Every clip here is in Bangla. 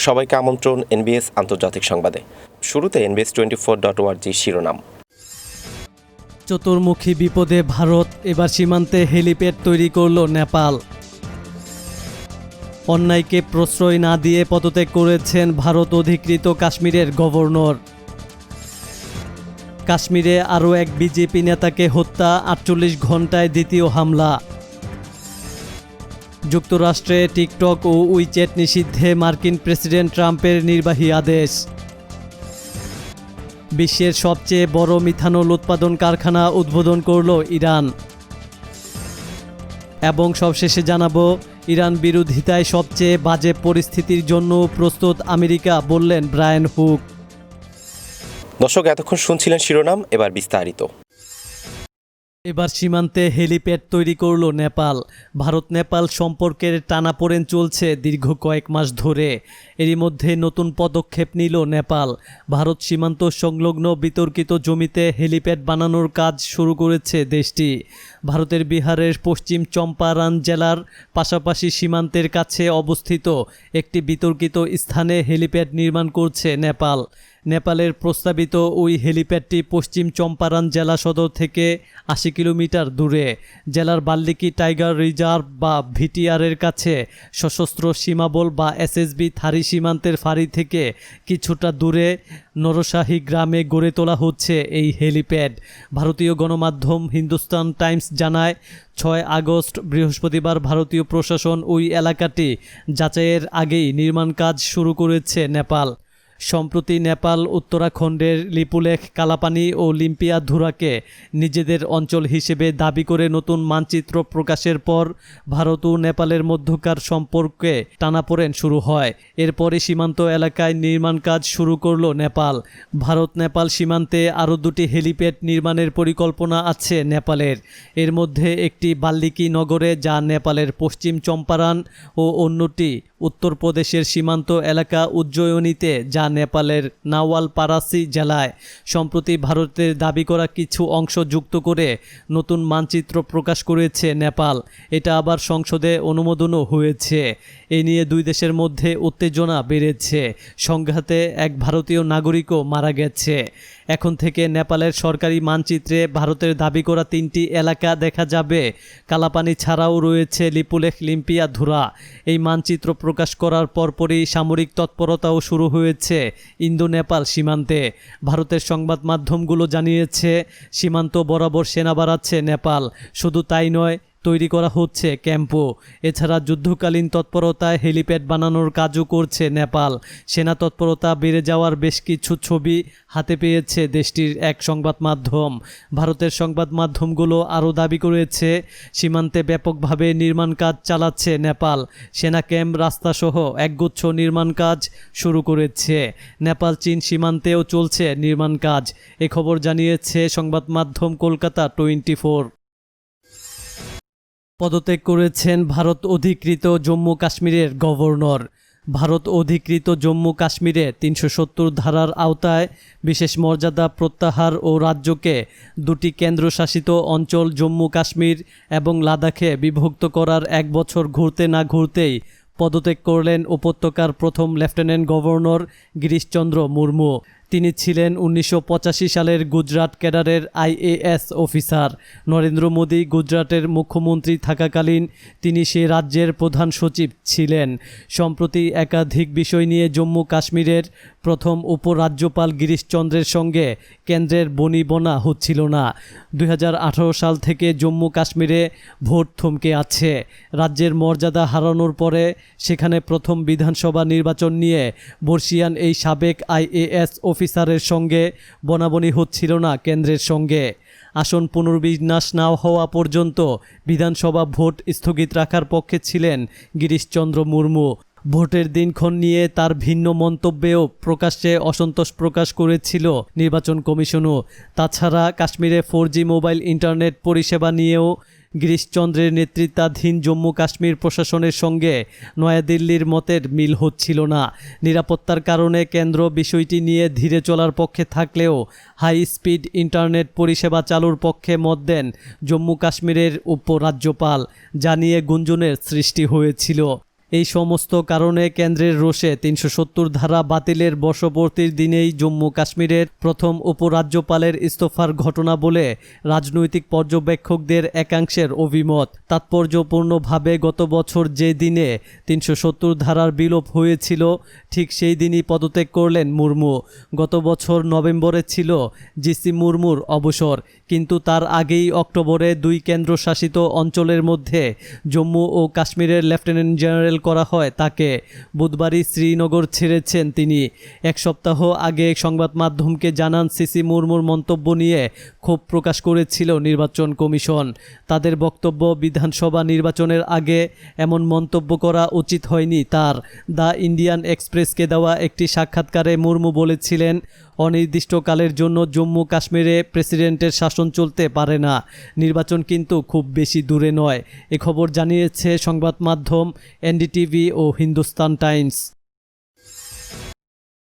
সবাইকে আমন্ত্রণ এনবিএস আন্তর্জাতিক সংবাদে। শুরুতে NBS24.org শিরোনাম। চতুর্মুখী বিপদে ভারত, এবার সীমান্তে হেলিপ্যাড তৈরি করল নেপাল। অন্যায়কে প্রশ্রয় না দিয়ে পদত্যাগ করেছেন ভারত অধিকৃত কাশ্মীরের গভর্নর। কাশ্মীরে আরও এক বিজেপি নেতাকে হত্যা, 48 ঘণ্টায় দ্বিতীয় হামলা। যুক্তরাষ্ট্রে টিকটক ও উইচ্যাট নিষিদ্ধে মার্কিন প্রেসিডেন্ট ট্রাম্পের নির্বাহী আদেশ। বিশ্বের সবচেয়ে বড় মিথানল উৎপাদন কারখানা উদ্বোধন করল ইরান। এবং সবশেষে জানাবো, ইরান বিরোধিতায় সবচেয়ে বাজে পরিস্থিতির জন্য প্রস্তুত আমেরিকা, বললেন ব্রায়ান হুক। দর্শক, এতক্ষণ শুনছিলেন শিরোনাম, এবার বিস্তারিত। এবার সীমান্তে হেলিপ্যাড তৈরি করল নেপাল। ভারত নেপাল সম্পর্কের টানাপোড়েন চলছে দীর্ঘ কয়েক মাস ধরে। এরই মধ্যে নতুন পদক্ষেপ নিল নেপাল। ভারত সীমান্ত সংলগ্ন বিতর্কিত জমিতে হেলিপ্যাড বানানোর কাজ শুরু করেছে দেশটি। ভারতের বিহারের পশ্চিম চম্পারণ জেলার পাশাপাশি সীমান্তের কাছে অবস্থিত একটি বিতর্কিত স্থানে হেলিপ্যাড নির্মাণ করছে নেপাল। নেপালের প্রস্তাবিত ওই হেলিপ্যাডটি পশ্চিম চম্পারণ জেলা সদর থেকে 80 কিলোমিটার দূরে জেলার বাল্মীকি টাইগার রিজার্ভ বা ভিটিআরের কাছে সশস্ত্র সীমাবল বা এসএসবি থারি সীমান্তের ফাঁড়ি থেকে কিছুটা দূরে নরসাহি গ্রামে গড়ে তোলা হচ্ছে এই হেলিপ্যাড। ভারতীয় গণমাধ্যম হিন্দুস্তান টাইমস জানায়, 6 আগস্ট বৃহস্পতিবার ভারতীয় প্রশাসন ওই এলাকাটি যাচাইয়ের আগেই নির্মাণ কাজ শুরু করেছে নেপাল। সম্প্রতি নেপাল উত্তরাখণ্ডের লিপুলেখ, কালাপানি ও লিম্পিয়াধুরাকে নিজেদের অঞ্চল হিসেবে দাবি করে নতুন মানচিত্র প্রকাশের পর ভারত ও নেপালের মধ্যকার সম্পর্কে টানাপোড়েন শুরু হয়। এরপরই সীমান্ত এলাকায় নির্মাণ কাজ শুরু করল নেপাল। ভারত নেপাল সীমান্তে আরও 2টি হেলিপ্যাড নির্মাণের পরিকল্পনা আছে নেপালের। এর মধ্যে একটি বাল্মীকি নগরে, যা নেপালের পশ্চিম চম্পারণ, ও অন্যটি উত্তরপ্রদেশের সীমান্ত এলাকা উজ্জয়িনীতে, যা নেপালের নাওয়ালপারাসি জেলায়। সম্প্রতি ভারতের দাবি করা কিছু অংশ যুক্ত করে নতুন মানচিত্র প্রকাশ করেছে নেপাল। এটা আবার সংসদে অনুমোদনও হয়েছে। এ নিয়ে দুই দেশের মধ্যে উত্তেজনা বেড়েছে। সংঘাতে এক ভারতীয় নাগরিকও মারা গেছে। এখন থেকে নেপালের সরকারি মানচিত্রে ভারতের দাবি করা 3টি এলাকা দেখা যাবে। কালাপানি ছাড়াও রয়েছে লিপুলেখ, লিম্পিয়াধুরা। এই মানচিত্র প্রকাশ করার পরপরই সামরিক তৎপরতাও শুরু হয়েছে ইন্দো নেপাল সীমান্তে। ভারতের সংবাদ মাধ্যমগুলো জানিয়েছে, সীমান্ত বরাবর সেনা বাড়াচ্ছে নেপাল। শুধু তাই নয়, তৈরি করা হচ্ছে ক্যাম্পও। এছাড়া যুদ্ধকালীন তৎপরতায় হেলিপ্যাড বানানোর কাজও করছে নেপাল। সেনা তৎপরতা বেড়ে যাওয়ার বেশ কিছু ছবি হাতে পেয়েছে দেশটির এক সংবাদ মাধ্যম। ভারতের সংবাদ মাধ্যমগুলো আরও দাবি করেছে, সীমান্তে ব্যাপকভাবে নির্মাণ কাজ চালাচ্ছে নেপাল। সেনা ক্যাম্প, রাস্তাসহ একগুচ্ছ নির্মাণ কাজ শুরু করেছে। নেপাল চীন সীমান্তেও চলছে নির্মাণ কাজ। এ খবর জানিয়েছে সংবাদ মাধ্যম কলকাতা 24। পদত্যাগ করেছেন ভারত অধিকৃত জম্মু কাশ্মীরের গভর্নর। ভারত অধিকৃত জম্মু কাশ্মীরে 370 ধারার আওতায় বিশেষ মর্যাদা প্রত্যাহার ও রাজ্যকে 2টি কেন্দ্রশাসিত অঞ্চল জম্মু কাশ্মীর এবং লাদাখে বিভক্ত করার 1 বছর ঘুরতে না ঘুরতেই পদত্যাগ করলেন উপত্যকার প্রথম লেফটেন্যান্ট গভর্নর গিরিশচন্দ্র মুর্মু। তিনি ছিলেন 1985 সালের গুজরাট ক্যাডারের IAS অফিসার। নরেন্দ্র মোদী গুজরাটের মুখ্যমন্ত্রী থাকাকালীন তিনি সে রাজ্যের প্রধান সচিব ছিলেন। সম্প্রতি একাধিক বিষয় নিয়ে জম্মু কাশ্মীরের প্রথম উপরাজ্যপাল গিরিশচন্দ্রের সঙ্গে কেন্দ্রের বনিবনা হচ্ছিল না। 2018 সাল থেকে জম্মু কাশ্মীরে ভোট থমকে আছে। রাজ্যের মর্যাদা হারানোর পরে সেখানে প্রথম বিধানসভা নির্বাচন নিয়ে বর্ষিয়ান এই সাবেক IAS অফিসারের সঙ্গে বনাবনি হচ্ছিল না কেন্দ্রের সঙ্গে। আসন পুনর্বিন্যাস না হওয়া পর্যন্ত বিধানসভা ভোট স্থগিত রাখার পক্ষে ছিলেন গিরিশচন্দ্র মুর্মু। ভোটের দিনক্ষণ নিয়ে তার ভিন্ন মন্তব্যেও প্রকাশ্যে অসন্তোষ প্রকাশ করেছিল নির্বাচন কমিশনও। তাছাড়া কাশ্মীরে 4G মোবাইল ইন্টারনেট পরিষেবা নিয়েও গিরিশচন্দ্রের নেতৃত্বাধীন জম্মু কাশ্মীর প্রশাসনের সঙ্গে নয়াদিল্লির মতের মিল হচ্ছিল না। নিরাপত্তার কারণে কেন্দ্র বিষয়টি নিয়ে ধীরে চলার পক্ষে থাকলেও হাই স্পিড ইন্টারনেট পরিষেবা চালুর পক্ষে মত দেন জম্মু কাশ্মীরের উপরাজ্যপাল, যা নিয়ে গুঞ্জনের সৃষ্টি হয়েছিল। এই সমস্ত কারণে কেন্দ্রের রোষে ৩৭০ ধারা বাতিলের বর্ষপূর্তির দিনেই জম্মু কাশ্মীরের প্রথম উপরাজ্যপালের ইস্তফার ঘটনা বলে রাজনৈতিক পর্যবেক্ষকদের একাংশের অভিমত। তাৎপর্যপূর্ণভাবে গত বছর যে দিনে ৩৭০ ধারার বিলোপ হয়েছিল ঠিক সেই দিনই পদত্যাগ করলেন মুর্মু। গত বছর নভেম্বরে ছিল জিসি মুর্মুর অবসর, কিন্তু তার আগেই অক্টোবরে ২ কেন্দ্রশাসিত অঞ্চলের মধ্যে জম্মু ও কাশ্মীরের লেফটেন্যান্ট জেনারেল করা হয় তাকে। বুধবারই শ্রীনগর ছেড়েছেন তিনি। এক সপ্তাহ আগে সংবাদ মাধ্যমকে জানান সিসি মুর্মুর মন্তব্য নিয়ে ক্ষোভ প্রকাশ করেছিল নির্বাচন কমিশন। তাদের বক্তব্য, বিধানসভা নির্বাচনের আগে এমন মন্তব্য করা উচিত হয়নি তার। দ্য ইন্ডিয়ান এক্সপ্রেসকে দেওয়া একটি সাক্ষাৎকারে মুর্মু বলেছিলেন, অনির্দিষ্টকালের জন্য জম্মু কাশ্মীরে প্রেসিডেন্টের শাসন চলতে পারে না, নির্বাচন কিন্তু খুব বেশি দূরে নয়। এ খবর জানিয়েছে সংবাদ মাধ্যম এনডিটিভি ও হিন্দুস্তান টাইমস।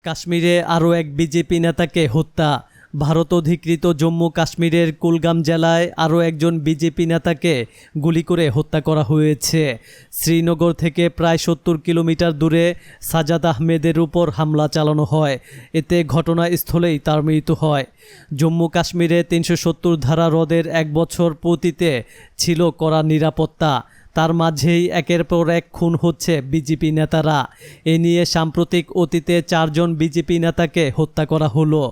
কাশ্মীরে আরও এক বিজেপি নেতাকে হত্যা। ভারত অধিকৃত জম্মু কাশ্মীরের কুলগাম জেলায় আরও একজন বিজেপি নেতাকে গুলি করে হত্যা করা হয়েছে। শ্রীনগর থেকে প্রায় ৭০ কিলোমিটার দূরে সাজাদ আহমেদের উপর হামলা চালানো হয়। এতে ঘটনাস্থলেই তার মৃত্যু হয়। জম্মু কাশ্মীরে ৩৭০ ধারা রদের ১ বছর পূর্তিতে ছিল কড়া নিরাপত্তা। তার মাঝেই একের পর এক খুন হচ্ছে বিজেপি নেতারা। এ নিয়ে সাম্প্রতিক অতীতে ৪ জন বিজেপি নেতাকে হত্যা করা হলো।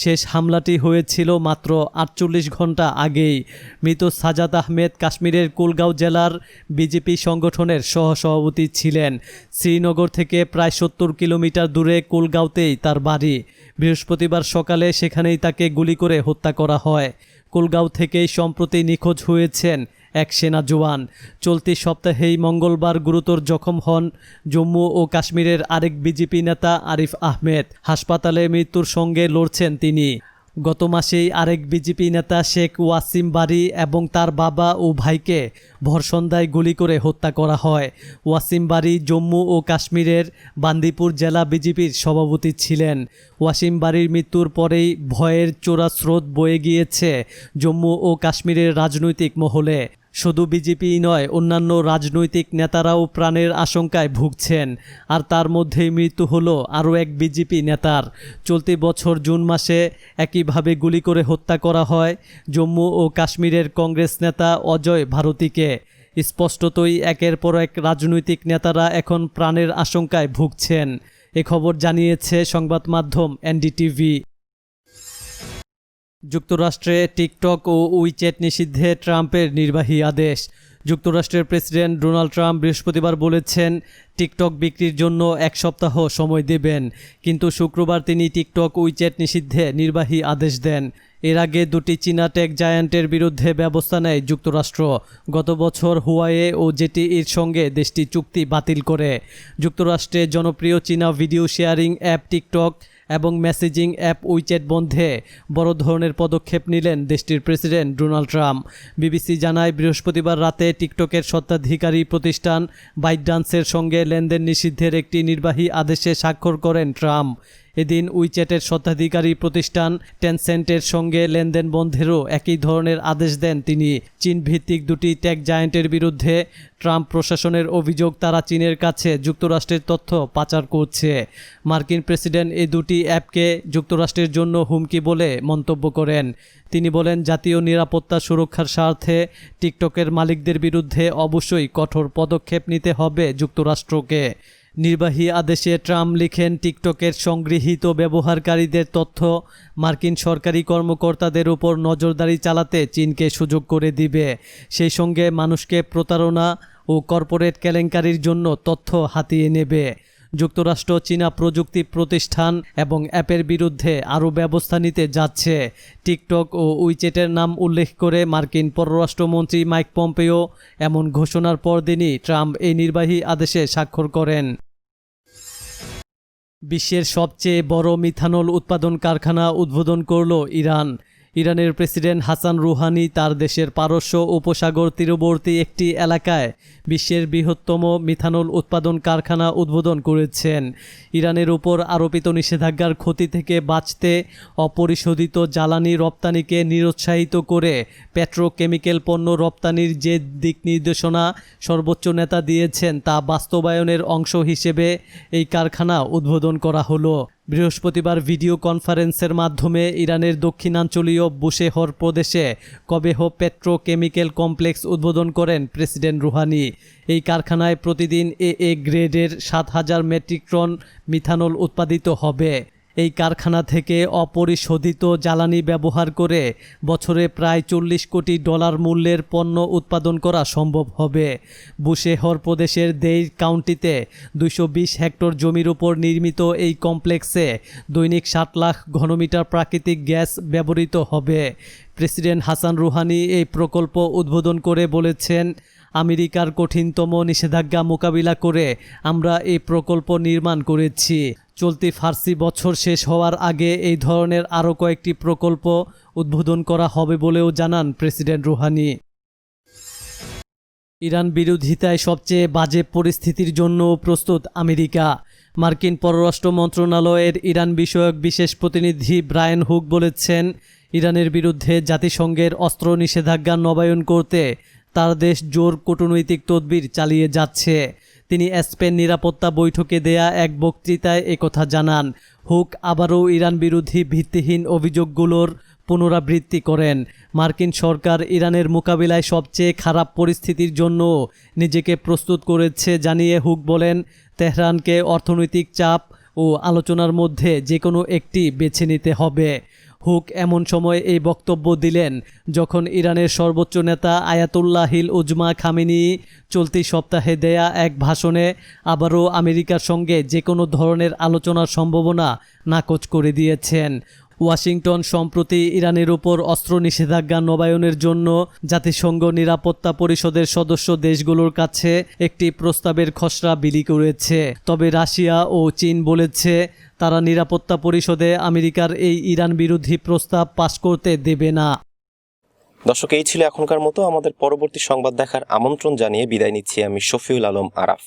শেষ হামলাটি হয়েছিল মাত্র ৪৮ ঘন্টা আগেই। মৃত সাজাদ আহমেদ কাশ্মীরের কুলগাঁও জেলার বিজেপি সংগঠনের সহসভাপতি ছিলেন। শ্রীনগর থেকে প্রায় ৭০ কিলোমিটার দূরে কুলগাঁওতেই তার বাড়ি। বৃহস্পতিবার সকালে সেখানেই তাকে গুলি করে হত্যা করা হয়। কুলগাঁও থেকেই সম্প্রতি নিখোঁজ হয়েছেন এক সেনা জওয়ান। চলতি সপ্তাহেই মঙ্গলবার গুরুতর জখম হন জম্মু ও কাশ্মীরের আরেক বিজেপি নেতা আরিফ আহমেদ। হাসপাতালে মৃত্যুর সঙ্গে লড়ছেন তিনি। গত মাসেই আরেক বিজেপি নেতা শেখ ওয়াসিম বারি এবং তার বাবা ও ভাইকে ভরসন্ধ্যায় গুলি করে হত্যা করা হয়। ওয়াসিম বারি জম্মু ও কাশ্মীরের বান্দিপুর জেলা বিজেপির সভাপতি ছিলেন। ওয়াসিম বারির মৃত্যুর পরেই ভয়ের চোরা স্রোত বয়ে গিয়েছে জম্মু ও কাশ্মীরের রাজনৈতিক মহলে। শুধু বিজেপিই নয়, অন্যান্য রাজনৈতিক নেতারাও প্রাণের আশঙ্কায় ভুগছেন। আর তার মধ্যেই মৃত্যু হলো আরও এক বিজেপি নেতার। চলতি বছর জুন মাসে একইভাবে গুলি করে হত্যা করা হয় জম্মু ও কাশ্মীরের কংগ্রেস নেতা অজয় ভারতীকে। স্পষ্টতই একের পর এক রাজনৈতিক নেতারা এখন প্রাণের আশঙ্কায় ভুগছেন। এ খবর জানিয়েছে সংবাদ মাধ্যম এনডিটিভি। যুক্তরাষ্ট্রে টিকটক ও উইচ্যাট নিষিদ্ধে ট্রাম্পের নির্বাহী আদেশ। যুক্তরাষ্ট্রের প্রেসিডেন্ট ডোনাল্ড ট্রাম্প বৃহস্পতিবার বলেছেন টিকটক বিক্রির জন্য ১ সপ্তাহ সময় দেবেন, কিন্তু শুক্রবার তিনি টিকটক উইচ্যাট নিষিদ্ধে নির্বাহী আদেশ দেন। এর আগে 2টি চীনা টেক জায়ান্টের বিরুদ্ধে ব্যবস্থা নেয় যুক্তরাষ্ট্র। গত বছর হুয়াওয়ে ও জেটিইর সঙ্গে দেশটি চুক্তি বাতিল করে। যুক্তরাষ্ট্রে জনপ্রিয় চীনা ভিডিও শেয়ারিং অ্যাপ টিকটক এবং মেসেজিং অ্যাপ উইচ্যাট বন্ধে বড় ধরনের পদক্ষেপ নিলেন দেশটির প্রেসিডেন্ট ডোনাল্ড ট্রাম্প। বিবিসি জানায়, বৃহস্পতিবার রাতে টিকটকের স্বত্বাধিকারী প্রতিষ্ঠান বাইটডান্সের সঙ্গে লেনদেন নিষিদ্ধের একটি নির্বাহী আদেশে স্বাক্ষর করেন ট্রাম্প। এদিন উইচ্যাটের স্বত্বাধিকারী প্রতিষ্ঠান টেনসেন্টের সঙ্গে লেনদেন বন্ধেরও একই ধরনের আদেশ দেন তিনি। চীন ভিত্তিক 2টি টেক জায়ান্টের বিরুদ্ধে ট্রাম্প প্রশাসনের অভিযোগ, তারা চীনের কাছে যুক্তরাষ্ট্রের তথ্য পাচার করছে। মার্কিন প্রেসিডেন্ট এই 2টি অ্যাপকে যুক্তরাষ্ট্রের জন্য হুমকি বলে মন্তব্য করেন। তিনি বলেন, জাতীয় নিরাপত্তা সুরক্ষার স্বার্থে টিকটকের মালিকদের বিরুদ্ধে অবশ্যই কঠোর পদক্ষেপ নিতে হবে যুক্তরাষ্ট্রকে। নির্বাহী আদেশে ট্রাম্প লিখেন, টিকটকের সংগৃহীত ব্যবহারকারীদের তথ্য মার্কিন সরকারি কর্মকর্তাদের উপর নজরদারি চালাতে চীনকে সুযোগ করে দিবে। সেই সঙ্গে মানুষকে প্রতারণা ও কর্পোরেট কেলেঙ্কারির জন্য তথ্য হাতিয়ে নেবে। যুক্তরাষ্ট্র চীনা প্রযুক্তি প্রতিষ্ঠান এবং অ্যাপের বিরুদ্ধে আরও ব্যবস্থা নিতে যাচ্ছে। টিকটক ও উইচ্যাটের নাম উল্লেখ করে মার্কিন পররাষ্ট্রমন্ত্রী মাইক পম্পেও এমন ঘোষণার পরদিনই ট্রাম্প এই নির্বাহী আদেশে স্বাক্ষর করেন। বিশ্বের সবচেয়ে বড় মিথানল উৎপাদন কারখানা উদ্বোধন করল ইরান। ইরানের প্রেসিডেন্ট হাসান রুহানি তার দেশের পারস্য উপসাগর তীরবর্তী একটি এলাকায় বিশ্বের বৃহত্তম মিথানল উৎপাদন কারখানা উদ্বোধন করেছেন। ইরানের উপর আরোপিত নিষেধাজ্ঞার ক্ষতি থেকে বাঁচতে অপরিশোধিত জ্বালানি রপ্তানিকে নিরুৎসাহিত করে পেট্রোকেমিক্যাল পণ্য রপ্তানির যে দিক নির্দেশনা সর্বোচ্চ নেতা দিয়েছেন তা বাস্তবায়নের অংশ হিসেবে এই কারখানা উদ্বোধন করা হলো। বৃহস্পতিবার ভিডিও কনফারেন্সের মাধ্যমে ইরানের দক্ষিণাঞ্চলীয় বুশেহর প্রদেশে কবেহ পেট্রোকেমিক্যাল কমপ্লেক্স উদ্বোধন করেন প্রেসিডেন্ট রুহানি। এই কারখানায় প্রতিদিন এ গ্রেডের 7,000 মেট্রিক টন মিথানল উৎপাদিত হবে। এই কারখানা থেকে অপরিশোধিত জ্বালানি ব্যবহার করে বছরে প্রায় $40 কোটি মূল্যের পণ্য উৎপাদন করা সম্ভব হবে। বুশেহর প্রদেশের দেইর কাউন্টিতে 220 হেক্টর জমির উপর নির্মিত এই কমপ্লেক্সে দৈনিক 7 লাখ ঘনমিটার প্রাকৃতিক গ্যাস ব্যবহৃত হবে। প্রেসিডেন্ট হাসান রুহানি এই প্রকল্প উদ্বোধন করে বলেছেন, আমেরিকার কঠিনতম নিষেধাজ্ঞা মোকাবিলা করে আমরা এই প্রকল্প নির্মাণ করেছি। চলতি ফার্সি বছর শেষ হওয়ার আগে এই ধরনের আরও কয়েকটি প্রকল্প উদ্বোধন করা হবে বলেও জানান প্রেসিডেন্ট রুহানি। ইরান বিরোধিতায় সবচেয়ে বাজে পরিস্থিতির জন্য প্রস্তুত আমেরিকা। মার্কিন পররাষ্ট্র মন্ত্রণালয়ের ইরান বিষয়ক বিশেষ প্রতিনিধি ব্রায়ান হুক বলেছেন, ইরানের বিরুদ্ধে জাতিসংঘের অস্ত্র নিষেধাজ্ঞা নবায়ন করতে তার দেশ জোর কূটনৈতিক তদবির চালিয়ে যাচ্ছে। তিনি স্পেন নিরাপত্তা বৈঠকে দেয়া এক বক্তৃতায় একথা জানান। হুক আবারও ইরান বিরোধী ভিত্তিহীন অভিযোগগুলোর পুনরাবৃত্তি করেন। মার্কিন সরকার ইরানের মোকাবিলায় সবচেয়ে খারাপ পরিস্থিতির জন্য নিজেকে প্রস্তুত করেছে জানিয়ে হুক বলেন, তেহরানকে অর্থনৈতিক চাপ ও আলোচনার মধ্যে যে কোনো একটি বেছে নিতে হবে। হুক এমন সময় এই বক্তব্য দিলেন যখন ইরানের সর্বোচ্চ নেতা আয়াতুল্লাহিল উজমা খামেনি চলতি সপ্তাহে দেয়া এক ভাষণে আবারও আমেরিকার সঙ্গে যে কোনো ধরনের আলোচনার সম্ভাবনা নাকচ করে দিয়েছেন। ওয়াশিংটন সম্প্রতি ইরানের উপর অস্ত্র নিষেধাজ্ঞা নবায়নের জন্য জাতিসংঘ নিরাপত্তা পরিষদের সদস্য দেশগুলোর কাছে একটি প্রস্তাবের খসড়া বিলি করেছে। তবে রাশিয়া ও চীন বলেছে তারা নিরাপত্তা পরিষদে আমেরিকার এই ইরান বিরোধী প্রস্তাব পাশ করতে দেবে না। দর্শক, এই ছিল এখনকার মতো। আমাদের পরবর্তী সংবাদ দেখার আমন্ত্রণ জানিয়ে বিদায় নিচ্ছি আমি শফিউল আলম আরাফ।